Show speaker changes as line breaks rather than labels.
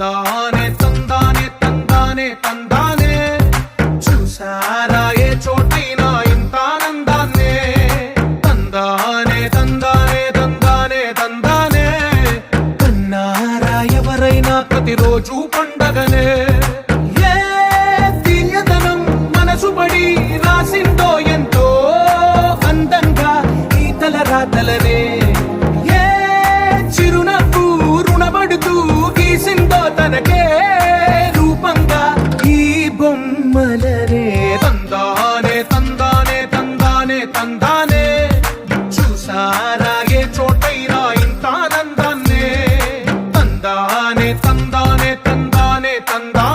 తందానే తందానే తందానే తందానే చూసారా ఏ చోటైనా ఇంత ఆనందాన్నే తందానే తందానే తందానే తందానే కన్నారా ఎవరైనా ప్రతిరోజు పండగనే ఏ తీయదనం మనసు పడి రాసిందో ఎంతో అందంగా ఈ తలరాతలనే ఏ చిరునవ్వు రుణపడుతూ గీసిందో తనకే రూపంగా ఈ బొమ్మలనే తందానే తందానే తందానే తందానే చూసారా ఏ చోటైనా ఇంత ఆనందాన్నే తందానే తందానే తందానే తందానే